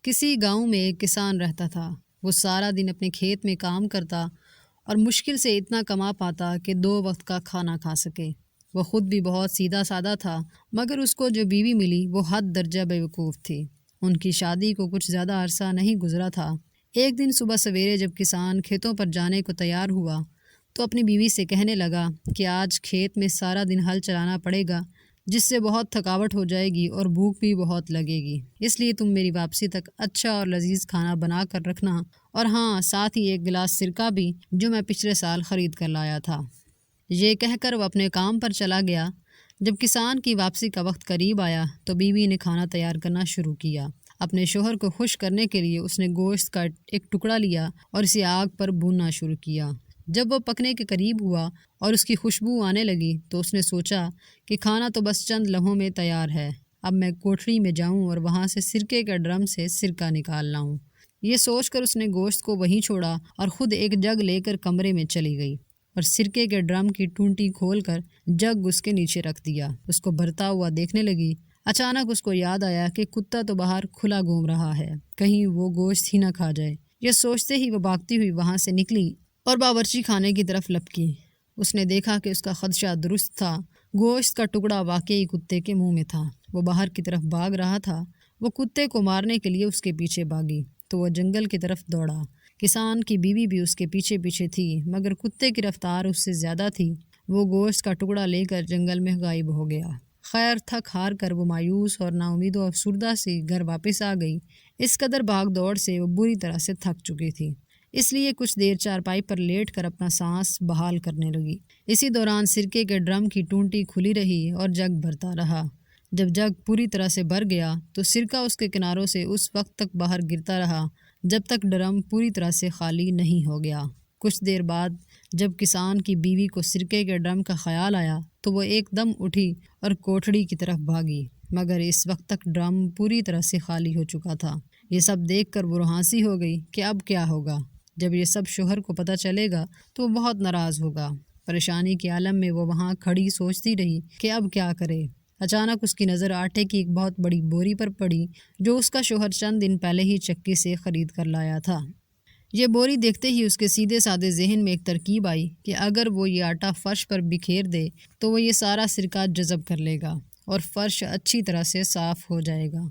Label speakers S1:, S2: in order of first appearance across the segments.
S1: کسی گاؤں میں ایک کسان رہتا تھا۔ وہ سارا دن اپنے کھیت میں کام کرتا اور مشکل سے اتنا کما پاتا کہ 2 وقت کا کھانا کھا سکے۔ وہ خود بھی بہت سیدھا سادہ تھا، مگر اس کو جو بیوی ملی وہ حد درجہ بیوقوف تھی۔ ان کی شادی کو کچھ زیادہ عرصہ نہیں گزرا تھا۔ ایک دن صبح سویرے جب کسان کھیتوں پر جانے کو تیار ہوا تو اپنی بیوی سے کہنے لگا کہ آج کھیت میں سارا دن ہل چلانا پڑے گا، جس سے بہت تھکاوٹ ہو جائے گی اور بھوک بھی بہت لگے گی، اس لیے تم میری واپسی تک اچھا اور لذیذ کھانا بنا کر رکھنا، اور ہاں ساتھ ہی 1 گلاس سرکہ بھی جو میں پچھلے سال خرید کر لایا تھا۔ یہ کہہ کر وہ اپنے کام پر چلا گیا۔ جب کسان کی واپسی کا وقت قریب آیا تو بیوی نے کھانا تیار کرنا شروع کیا۔ اپنے شوہر کو خوش کرنے کے لیے اس نے گوشت کا ایک ٹکڑا لیا اور اسے آگ پر بھوننا شروع کیا۔ جب وہ پکنے کے قریب ہوا اور اس کی خوشبو آنے لگی تو اس نے سوچا کہ کھانا تو بس چند لمحوں میں تیار ہے، اب میں کوٹھری میں جاؤں اور وہاں سے سرکے کے ڈرم سے سرکہ نکال لاؤں۔ یہ سوچ کر اس نے گوشت کو وہیں چھوڑا اور خود ایک جگ لے کر کمرے میں چلی گئی اور سرکے کے ڈرم کی ٹونٹی کھول کر جگ اس کے نیچے رکھ دیا۔ اس کو بھرتا ہوا دیکھنے لگی۔ اچانک اس کو یاد آیا کہ کتا تو باہر کھلا گھوم رہا ہے، کہیں وہ گوشت ہی نہ کھا جائے۔ یہ سوچتے ہی وہ بھاگتی ہوئی وہاں سے نکلی اور باورچی خانے کی طرف لپکی۔ اس نے دیکھا کہ اس کا خدشہ درست تھا، گوشت کا ٹکڑا واقعی کتے کے منہ میں تھا۔ وہ باہر کی طرف بھاگ رہا تھا۔ وہ کتے کو مارنے کے لیے اس کے پیچھے بھاگی تو وہ جنگل کی طرف دوڑا۔ کسان کی بیوی بھی اس کے پیچھے پیچھے تھی، مگر کتے کی رفتار اس سے زیادہ تھی۔ وہ گوشت کا ٹکڑا لے کر جنگل میں غائب ہو گیا۔ خیر تھک ہار کر وہ مایوس اور نا امید و افسردہ سی گھر واپس آ گئی۔ اس قدر بھاگ دوڑ سے وہ بری طرح سے تھک چکی تھی، اس لیے کچھ دیر چارپائی پر لیٹ کر اپنا سانس بحال کرنے لگی۔ اسی دوران سرکے کے ڈرم کی ٹونٹی کھلی رہی اور جگ بھرتا رہا۔ جب جگ پوری طرح سے بھر گیا تو سرکہ اس کے کناروں سے اس وقت تک باہر گرتا رہا جب تک ڈرم پوری طرح سے خالی نہیں ہو گیا۔ کچھ دیر بعد جب کسان کی بیوی کو سرکے کے ڈرم کا خیال آیا تو وہ ایک دم اٹھی اور کوٹھڑی کی طرف بھاگی، مگر اس وقت تک ڈرم پوری طرح سے خالی ہو چکا تھا۔ یہ سب دیکھ کر وہ روحانسی ہو گئی کہ اب کیا ہوگا۔ جب یہ سب شوہر کو پتہ چلے گا تو وہ بہت ناراض ہوگا۔ پریشانی کے عالم میں وہ وہاں کھڑی سوچتی رہی کہ اب کیا کرے۔ اچانک اس کی نظر آٹے کی ایک بہت بڑی بوری پر پڑی جو اس کا شوہر چند دن پہلے ہی چکی سے خرید کر لایا تھا۔ یہ بوری دیکھتے ہی اس کے سیدھے سادے ذہن میں ایک ترکیب آئی کہ اگر وہ یہ آٹا فرش پر بکھیر دے تو وہ یہ سارا سرکہ جذب کر لے گا اور فرش اچھی طرح سے صاف ہو جائے گا۔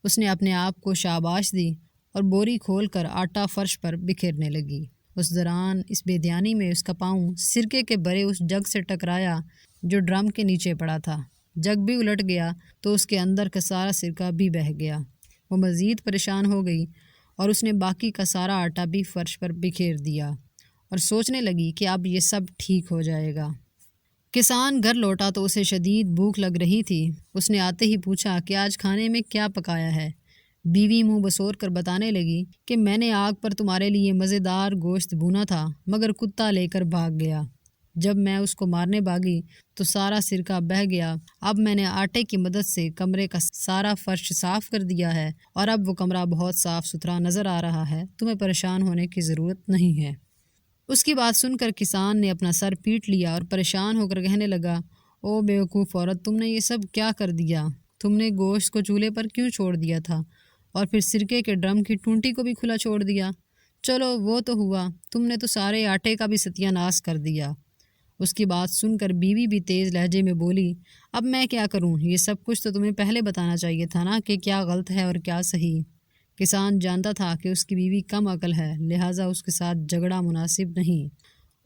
S1: اس نے اپنے آپ کو شاباش دی اور بوری کھول کر آٹا فرش پر بکھیرنے لگی۔ اس دوران اس بے دھیانی میں اس کا پاؤں سرکے کے بھرے اس جگ سے ٹکرایا جو ڈرم کے نیچے پڑا تھا۔ جگ بھی الٹ گیا تو اس کے اندر کا سارا سرکہ بھی بہہ گیا۔ وہ مزید پریشان ہو گئی اور اس نے باقی کا سارا آٹا بھی فرش پر بکھیر دیا اور سوچنے لگی کہ اب یہ سب ٹھیک ہو جائے گا۔ کسان گھر لوٹا تو اسے شدید بھوک لگ رہی تھی۔ اس نے آتے ہی پوچھا کہ آج کھانے میں کیا پکایا ہے۔ بیوی منہ بسور کر بتانے لگی کہ میں نے آگ پر تمہارے لیے مزیدار گوشت بھونا تھا، مگر کتا لے کر بھاگ گیا۔ جب میں اس کو مارنے بھاگی تو سارا سرکہ بہہ گیا۔ اب میں نے آٹے کی مدد سے کمرے کا سارا فرش صاف کر دیا ہے اور اب وہ کمرہ بہت صاف ستھرا نظر آ رہا ہے، تمہیں پریشان ہونے کی ضرورت نہیں ہے۔ اس کی بات سن کر کسان نے اپنا سر پیٹ لیا اور پریشان ہو کر کہنے لگا، او بیوقوف عورت، تم نے یہ سب کیا کر دیا؟ تم نے گوشت کو چولہے پر کیوں چھوڑ دیا تھا اور پھر سرکے کے ڈرم کی ٹونٹی کو بھی کھلا چھوڑ دیا؟ چلو وہ تو ہوا، تم نے تو سارے آٹے کا بھی ستیہ ناش کر دیا۔ اس کی بات سن کر بیوی بھی تیز لہجے میں بولی، اب میں کیا کروں؟ یہ سب کچھ تو تمہیں پہلے بتانا چاہیے تھا نا کہ کیا غلط ہے اور کیا صحیح۔ کسان جانتا تھا کہ اس کی بیوی کم عقل ہے، لہٰذا اس کے ساتھ جھگڑا مناسب نہیں۔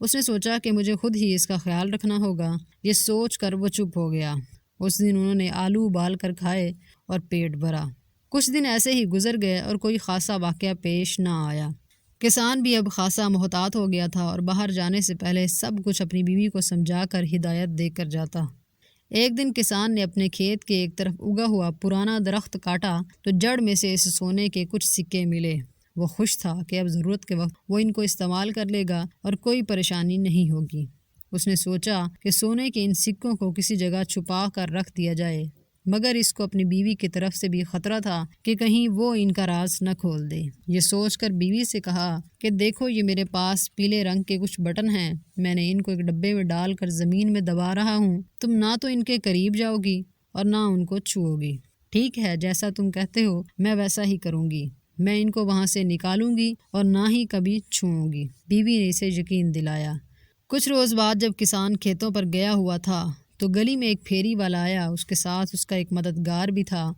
S1: اس نے سوچا کہ مجھے خود ہی اس کا خیال رکھنا ہوگا۔ یہ سوچ کر وہ چپ ہو گیا۔ اس دن انہوں نے آلو ابال کر کھائے اور پیٹ بھرا۔ کچھ دن ایسے ہی گزر گئے اور کوئی خاصا واقعہ پیش نہ آیا۔ کسان بھی اب خاصا محتاط ہو گیا تھا اور باہر جانے سے پہلے سب کچھ اپنی بیوی کو سمجھا کر ہدایت دے کر جاتا۔ ایک دن کسان نے اپنے کھیت کے ایک طرف اگا ہوا پرانا درخت کاٹا تو جڑ میں سے اس سونے کے کچھ سکے ملے۔ وہ خوش تھا کہ اب ضرورت کے وقت وہ ان کو استعمال کر لے گا اور کوئی پریشانی نہیں ہوگی۔ اس نے سوچا کہ سونے کے ان سکوں کو کسی جگہ چھپا کر رکھ دیا جائے، مگر اس کو اپنی بیوی کی طرف سے بھی خطرہ تھا کہ کہیں وہ ان کا راز نہ کھول دے۔ یہ سوچ کر بیوی سے کہا کہ دیکھو، یہ میرے پاس پیلے رنگ کے کچھ بٹن ہیں، میں نے ان کو ایک ڈبے میں ڈال کر زمین میں دبا رہا ہوں، تم نہ تو ان کے قریب جاؤ گی اور نہ ان کو چھوؤ گی۔ ٹھیک ہے، جیسا تم کہتے ہو میں ویسا ہی کروں گی۔ میں ان کو وہاں سے نکالوں گی اور نہ ہی کبھی چھوؤں گی۔ بیوی نے اسے یقین دلایا۔ کچھ روز بعد جب کسان کھیتوں پر گیا ہوا تھا تو گلی میں ایک پھیری والا آیا، اس کے ساتھ اس کا ایک مددگار بھی تھا۔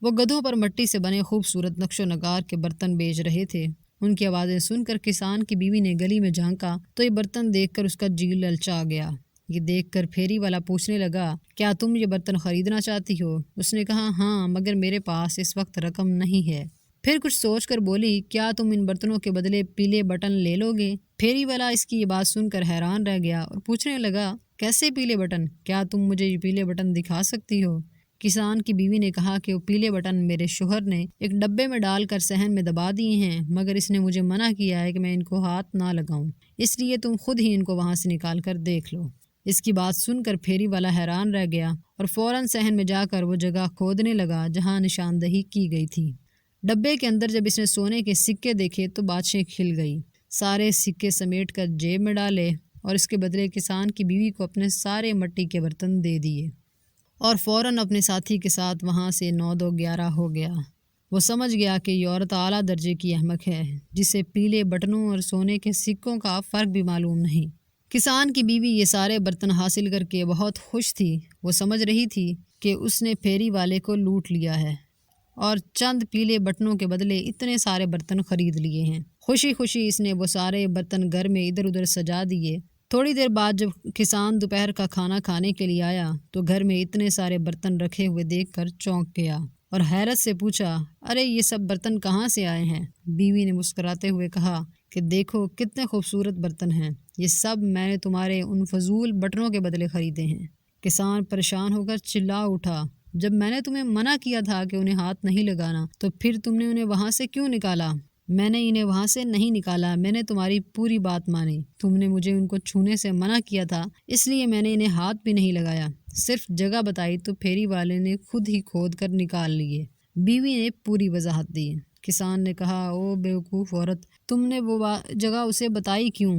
S1: وہ گدھوں پر مٹی سے بنے خوبصورت نقش و نگار کے برتن بیچ رہے تھے۔ ان کی آوازیں سن کر کسان کی بیوی نے گلی میں جھانکا تو یہ برتن دیکھ کر اس کا جی للچا گیا۔ یہ دیکھ کر پھیری والا پوچھنے لگا، کیا تم یہ برتن خریدنا چاہتی ہو؟ اس نے کہا، ہاں، مگر میرے پاس اس وقت رقم نہیں ہے۔ پھر کچھ سوچ کر بولی، کیا تم ان برتنوں کے بدلے پیلے بٹن لے لو گے؟ پھیری والا اس کی یہ بات سن کر حیران رہ گیا اور پوچھنے لگا، کیسے پیلے بٹن؟ کیا تم مجھے یہ پیلے بٹن دکھا سکتی ہو؟ کسان کی بیوی نے کہا کہ وہ پیلے بٹن میرے شوہر نے ایک ڈبے میں ڈال کر صحن میں دبا دیے ہیں، مگر اس نے مجھے منع کیا ہے کہ میں ان کو ہاتھ نہ لگاؤں، اس لیے تم خود ہی ان کو وہاں سے نکال کر دیکھ لو۔ اس کی بات سن کر پھیری والا حیران رہ گیا اور فوراً صحن میں جا کر وہ جگہ کھودنے لگا جہاں نشاندہی کی گئی تھی۔ ڈبے کے اندر جب اس نے سونے کے سکے دیکھے تو باتشیں کھل گئی۔ سارے سکے سمیٹ کر جیب میں ڈالے اور اس کے بدلے کسان کی بیوی کو اپنے سارے مٹی کے برتن دے دیے اور فوراً اپنے ساتھی کے ساتھ وہاں سے 9-2-11 ہو گیا۔ وہ سمجھ گیا کہ یہ عورت اعلیٰ درجے کی احمق ہے، جسے پیلے بٹنوں اور سونے کے سکوں کا فرق بھی معلوم نہیں۔ کسان کی بیوی یہ سارے برتن حاصل کر کے بہت خوش تھی۔ وہ سمجھ رہی تھی کہ اس نے پھیری والے کو لوٹ لیا ہے اور چند پیلے بٹنوں کے بدلے اتنے سارے برتن خرید لیے ہیں۔ خوشی خوشی اس نے وہ سارے برتن گھر میں ادھر ادھر سجا دیے۔ تھوڑی دیر بعد جب کسان دوپہر کا کھانا کھانے کے لیے آیا تو گھر میں اتنے سارے برتن رکھے ہوئے دیکھ کر چونک گیا اور حیرت سے پوچھا، ارے یہ سب برتن کہاں سے آئے ہیں؟ بیوی نے مسکراتے ہوئے کہا کہ دیکھو کتنے خوبصورت برتن ہیں، یہ سب میں نے تمہارے ان فضول بٹنوں کے بدلے خریدے ہیں۔ کسان پریشان ہو کر چلا اٹھا، جب میں نے تمہیں منع کیا تھا کہ انہیں ہاتھ نہیں لگانا تو پھر تم نے انہیں وہاں سے کیوں نکالا؟ میں نے انہیں وہاں سے نہیں نکالا، میں نے تمہاری پوری بات مانی۔ تم نے مجھے ان کو چھونے سے منع کیا تھا، اس لیے میں نے انہیں ہاتھ بھی نہیں لگایا، صرف جگہ بتائی تو پھیری والے نے خود ہی کھود کر نکال لیے۔ بیوی نے پوری وضاحت دی۔ کسان نے کہا، او بیوقوف عورت، تم نے وہ جگہ اسے بتائی کیوں؟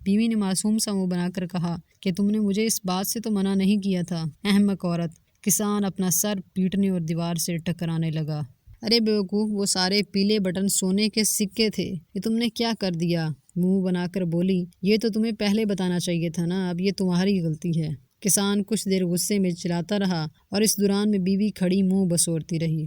S1: بیوی نے معصوم سا منہ بنا کر کہا کہ تم نے مجھے اس بات سے تو منع نہیں کیا تھا، احمق عورت۔ کسان اپنا سر پیٹنے اور دیوار سے ٹکرانے لگا۔ ارے بیوقوف، وہ سارے پیلے بٹن سونے کے سکے تھے، یہ تم نے کیا کر دیا؟ منہ بنا کر بولی، یہ تو تمہیں پہلے بتانا چاہیے تھا نا، اب یہ تمہاری غلطی ہے۔ کسان کچھ دیر غصے میں چلاتا رہا اور اس دوران میں بیوی کھڑی منہ بسورتی رہی۔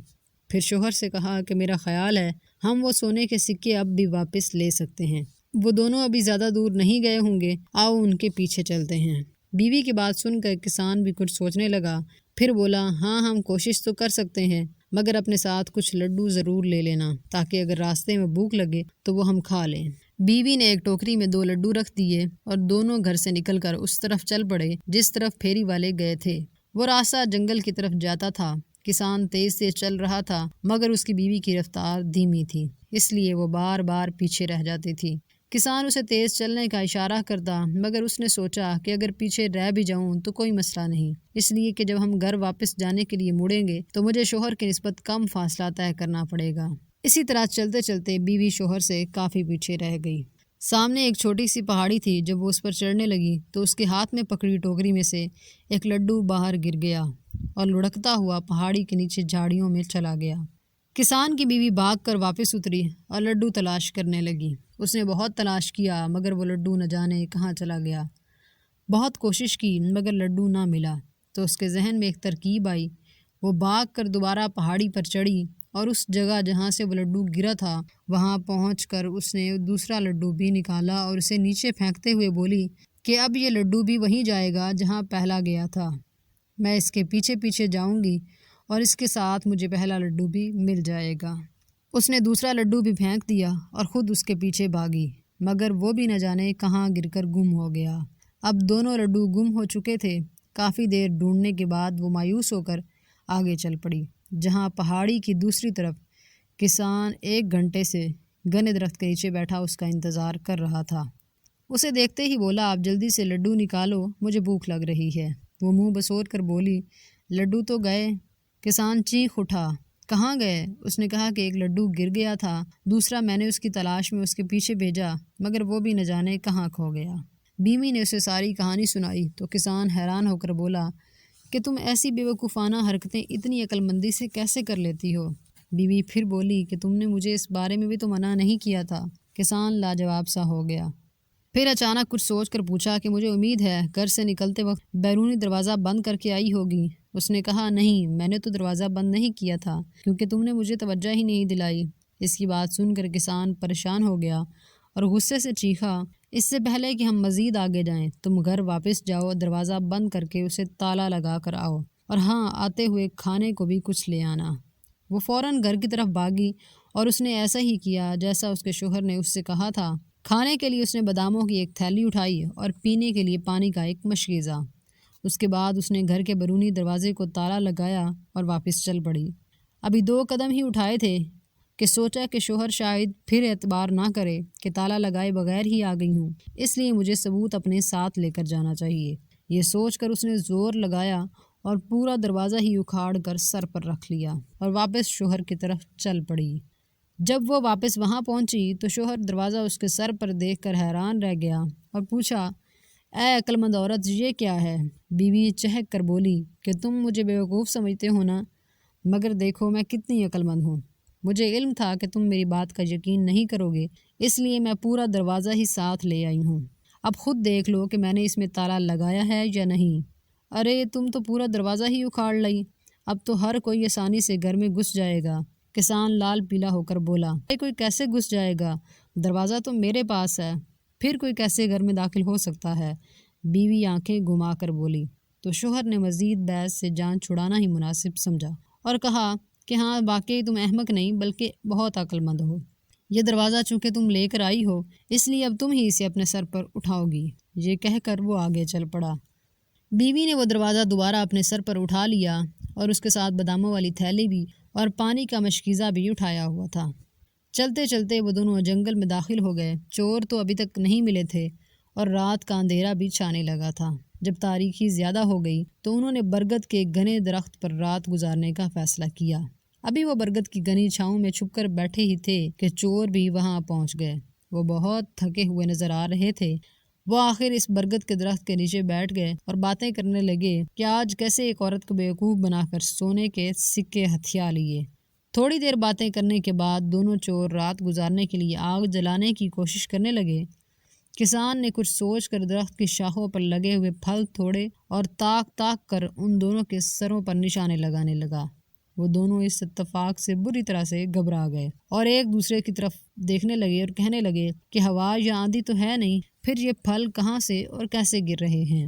S1: پھر شوہر سے کہا کہ میرا خیال ہے ہم وہ سونے کے سکے اب بھی واپس لے سکتے ہیں، وہ دونوں ابھی زیادہ دور نہیں گئے ہوں گے، آؤ ان کے پیچھے چلتے ہیں۔ بیوی کی بات سن کر کسان بھی کچھ سوچنے لگا، پھر بولا، ہاں ہم کوشش تو کر سکتے ہیں، مگر اپنے ساتھ کچھ لڈو ضرور لے لینا تاکہ اگر راستے میں بھوک لگے تو وہ ہم کھا لیں۔ بیوی نے ایک ٹوکری میں 2 لڈو رکھ دیے اور دونوں گھر سے نکل کر اس طرف چل پڑے جس طرف پھیری والے گئے تھے۔ وہ راستہ جنگل کی طرف جاتا تھا۔ کسان تیز سے چل رہا تھا مگر اس کی بیوی کی رفتار دھیمی تھی، اس لیے وہ بار بار پیچھے رہ جاتی تھی۔ کسان اسے تیز چلنے کا اشارہ کرتا مگر اس نے سوچا کہ اگر پیچھے رہ بھی جاؤں تو کوئی مسئلہ نہیں، اس لیے کہ جب ہم گھر واپس جانے کے لیے مڑیں گے تو مجھے شوہر کی نسبت کم فاصلہ طے کرنا پڑے گا۔ اسی طرح چلتے چلتے بیوی شوہر سے کافی پیچھے رہ گئی۔ سامنے ایک چھوٹی سی پہاڑی تھی، جب وہ اس پر چڑھنے لگی تو اس کے ہاتھ میں پکڑی ٹوکری میں سے ایک لڈو باہر گر گیا اور لڑکتا ہوا پہاڑی کے نیچے جھاڑیوں میں چلا گیا۔ کسان کی بیوی بھاگ کر واپس اتری اور لڈو تلاش کرنے لگی۔ اس نے بہت تلاش کیا مگر وہ لڈو نہ جانے کہاں چلا گیا۔ بہت کوشش کی مگر لڈو نہ ملا تو اس کے ذہن میں ایک ترکیب آئی۔ وہ بھاگ کر دوبارہ پہاڑی پر چڑھی اور اس جگہ جہاں سے وہ لڈو گرا تھا وہاں پہنچ کر اس نے دوسرا لڈو بھی نکالا اور اسے نیچے پھینکتے ہوئے بولی کہ اب یہ لڈو بھی وہیں جائے گا جہاں پہلا گیا تھا، میں اس کے پیچھے پیچھے جاؤں گی اور اس کے ساتھ مجھے پہلا لڈو بھی مل جائے گا۔ اس نے دوسرا لڈو بھی پھینک دیا اور خود اس کے پیچھے بھاگی مگر وہ بھی نہ جانے کہاں گر کر گم ہو گیا۔ اب دونوں لڈو گم ہو چکے تھے۔ کافی دیر ڈھونڈنے کے بعد وہ مایوس ہو کر آگے چل پڑی جہاں پہاڑی کی دوسری طرف کسان 1 گھنٹے سے گھنے درخت کے نیچے بیٹھا اس کا انتظار کر رہا تھا۔ اسے دیکھتے ہی بولا، آپ جلدی سے لڈو نکالو، مجھے بھوک لگ رہی ہے۔ وہ منہ بسور کر بولی، لڈو تو گئے۔ کسان چیخ اٹھا، کہاں گئے؟ اس نے کہا کہ ایک لڈو گر گیا تھا، دوسرا میں نے اس کی تلاش میں اس کے پیچھے بھیجا مگر وہ بھی نہ جانے کہاں کھو گیا۔ بیوی نے اسے ساری کہانی سنائی تو کسان حیران ہو کر بولا کہ تم ایسی بیوقوفانہ حرکتیں اتنی عقل مندی سے کیسے کر لیتی ہو؟ بیوی پھر بولی کہ تم نے مجھے اس بارے میں بھی تو منع نہیں کیا تھا۔ کسان لاجواب سا ہو گیا، پھر اچانک کچھ سوچ کر پوچھا کہ مجھے امید ہے گھر سے نکلتے وقت بیرونی دروازہ بند کر کے آئی ہوگی۔ اس نے کہا نہیں، میں نے تو دروازہ بند نہیں کیا تھا کیونکہ تم نے مجھے توجہ ہی نہیں دلائی۔ اس کی بات سن کر کسان پریشان ہو گیا اور غصے سے چیخا، اس سے پہلے کہ ہم مزید آگے جائیں تم گھر واپس جاؤ، دروازہ بند کر کے اسے تالا لگا کر آؤ، اور ہاں، آتے ہوئے کھانے کو بھی کچھ لے آنا۔ وہ فوراً گھر کی طرف بھاگی اور اس نے ایسا ہی کیا جیسا اس کے شوہر نے اس سے کہا تھا۔ کھانے کے لیے اس نے باداموں کی ایک تھیلی اٹھائی اور پینے کے لیے پانی کا ایک مشکیزہ۔ اس کے بعد اس نے گھر کے بیرونی دروازے کو تالا لگایا اور واپس چل پڑی۔ ابھی 2 قدم ہی اٹھائے تھے کہ سوچا کہ شوہر شاید پھر اعتبار نہ کرے کہ تالا لگائے بغیر ہی آ گئی ہوں، اس لیے مجھے ثبوت اپنے ساتھ لے کر جانا چاہیے۔ یہ سوچ کر اس نے زور لگایا اور پورا دروازہ ہی اکھاڑ کر سر پر رکھ لیا اور واپس شوہر کی طرف چل پڑی۔ جب وہ واپس وہاں پہنچی تو شوہر دروازہ اس کے سر پر دیکھ کر حیران رہ گیا اور پوچھا، اے عقل مند عورت، یہ کیا ہے؟ بیوی چہک کر بولی کہ تم مجھے بیوقوف سمجھتے ہو نا، مگر دیکھو میں کتنی عقل مند ہوں۔ مجھے علم تھا کہ تم میری بات کا یقین نہیں کرو گے، اس لیے میں پورا دروازہ ہی ساتھ لے آئی ہوں۔ اب خود دیکھ لو کہ میں نے اس میں تالا لگایا ہے یا نہیں۔ ارے تم تو پورا دروازہ ہی اکھاڑ لائی، اب تو ہر کوئی آسانی سے گھر میں گھس جائے گا۔ کسان لال پیلا ہو کر بولا، کوئی کیسے گھس جائے گا؟ دروازہ تو میرے پاس ہے، پھر کوئی کیسے گھر میں داخل ہو سکتا ہے؟ بیوی آنکھیں گھما کر بولی تو شوہر نے مزید بحث سے جان چھڑانا ہی مناسب سمجھا اور کہا کہ ہاں، واقعی تم احمق نہیں بلکہ بہت عقل مند ہو۔ یہ دروازہ چونکہ تم لے کر آئی ہو، اس لیے اب تم ہی اسے اپنے سر پر اٹھاؤ گی۔ یہ کہہ کر وہ آگے چل پڑا۔ بیوی نے وہ دروازہ دوبارہ اپنے سر پر اٹھا لیا اور اس کے ساتھ باداموں والی تھیلی بھی اور پانی کا مشکیزہ بھی اٹھایا ہوا تھا۔ چلتے چلتے وہ دونوں جنگل میں داخل ہو گئے۔ چور تو ابھی تک نہیں ملے تھے اور رات کا اندھیرا بھی چھانے لگا تھا۔ جب تاریکی زیادہ ہو گئی تو انہوں نے برگد کے گھنے درخت پر رات گزارنے کا فیصلہ کیا۔ ابھی وہ برگد کی گھنی چھاؤں میں چھپ کر بیٹھے ہی تھے کہ چور بھی وہاں پہنچ گئے۔ وہ بہت تھکے ہوئے نظر آ رہے تھے۔ وہ آخر اس برگد کے درخت کے نیچے بیٹھ گئے اور باتیں کرنے لگے کہ آج کیسے ایک عورت کو بیوقوف بنا کر سونے کے سکے ہتھیا لیے۔ تھوڑی دیر باتیں کرنے کے بعد دونوں چور رات گزارنے کے لیے آگ جلانے کی کوشش کرنے لگے۔ کسان نے کچھ سوچ کر درخت کی شاخوں پر لگے ہوئے پھل توڑے اور تاک تاک کر ان دونوں کے سروں پر نشانے لگانے لگا۔ وہ دونوں اس اتفاق سے بری طرح سے گھبرا گئے اور ایک دوسرے کی طرف دیکھنے لگے اور کہنے لگے کہ ہوا یا آندھی تو ہے نہیں، پھر یہ پھل کہاں سے اور کیسے گر رہے ہیں؟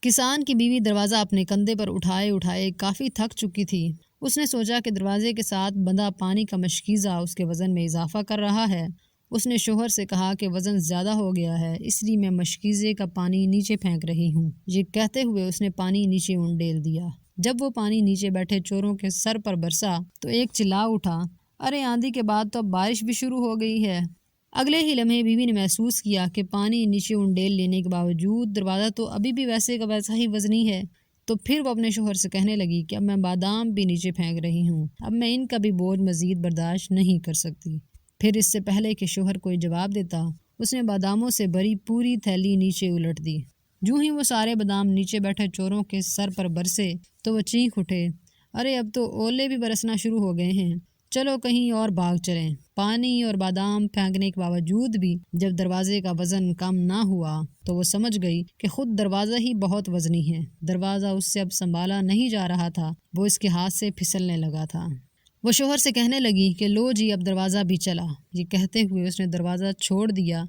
S1: کسان کی بیوی دروازہ اپنے کندھے پر اٹھائے اٹھائے کافی تھک چکی تھی۔ اس نے سوچا کہ دروازے کے ساتھ بندھا پانی کا مشکیزہ اس کے وزن میں اضافہ کر رہا ہے۔ اس نے شوہر سے کہا کہ وزن زیادہ ہو گیا ہے، اس لیے میں مشکیزے کا پانی نیچے پھینک رہی ہوں۔ یہ کہتے ہوئے اس نے پانی نیچے انڈیل دیا۔ جب وہ پانی نیچے بیٹھے چوروں کے سر پر برسا تو ایک چلا اٹھا، ارے آندھی کے بعد تو اب بارش بھی شروع ہو گئی ہے۔ اگلے ہی لمحے بیوی نے محسوس کیا کہ پانی نیچے انڈیل لینے کے باوجود دروازہ تو ابھی بھی ویسے کا ویسا ہی وزنی ہے۔ تو پھر وہ اپنے شوہر سے کہنے لگی کہ اب میں بادام بھی نیچے پھینک رہی ہوں، اب میں ان کا بھی بوجھ مزید برداشت نہیں کر سکتی۔ پھر اس سے پہلے کہ شوہر کوئی جواب دیتا، اس نے باداموں سے بھری پوری تھیلی نیچے الٹ دی۔ جو ہی وہ سارے بادام نیچے بیٹھے چوروں کے سر پر برسے تو وہ چیخ اٹھے، ارے اب تو اولے بھی برسنا شروع ہو گئے ہیں، چلو کہیں اور بھاگ چلیں۔ پانی اور بادام پھینکنے کے باوجود بھی جب دروازے کا وزن کم نہ ہوا تو وہ سمجھ گئی کہ خود دروازہ ہی بہت وزنی ہے۔ دروازہ اس سے اب سنبھالا نہیں جا رہا تھا، وہ اس کے ہاتھ سے پھسلنے لگا تھا۔ وہ شوہر سے کہنے لگی کہ لو جی، اب دروازہ بھی چلا۔ یہ کہتے ہوئے اس نے دروازہ چھوڑ دیا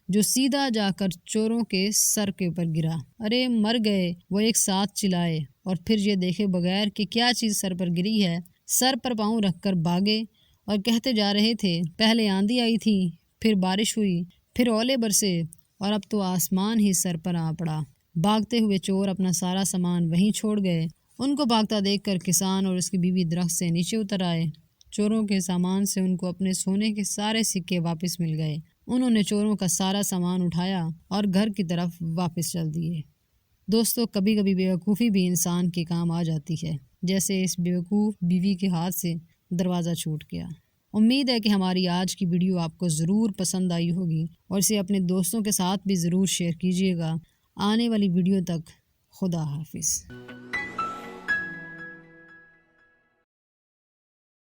S1: جو سیدھا جا کر چوروں کے سر کے اوپر گرا۔ ارے مر گئے، وہ ایک ساتھ چلائے اور پھر یہ دیکھے بغیر کہ کیا چیز سر پر گری ہے، سر پر پاؤں رکھ کر بھاگے اور کہتے جا رہے تھے، پہلے آندھی آئی تھی، پھر بارش ہوئی، پھر اولے برسے اور اب تو آسمان ہی سر پر آ پڑا۔ بھاگتے ہوئے چور اپنا سارا سامان وہیں چھوڑ گئے۔ ان کو بھاگتا دیکھ کر کسان اور اس کی بیوی درخت سے نیچے اتر آئے۔ چوروں کے سامان سے ان کو اپنے سونے کے سارے سکے واپس مل گئے۔ انہوں نے چوروں کا سارا سامان اٹھایا اور گھر کی طرف واپس چل دیے۔ دوستو، کبھی کبھی بیوقوفی بھی انسان کے کام آ جاتی ہے، جیسے اس بیوقوف بیوی کے ہاتھ سے دروازہ چھوٹ گیا۔ امید ہے کہ ہماری آج کی ویڈیو آپ کو ضرور پسند آئی ہوگی اور اسے اپنے دوستوں کے ساتھ بھی ضرور شیئر کیجیے گا۔ آنے والی ویڈیو تک خدا حافظ۔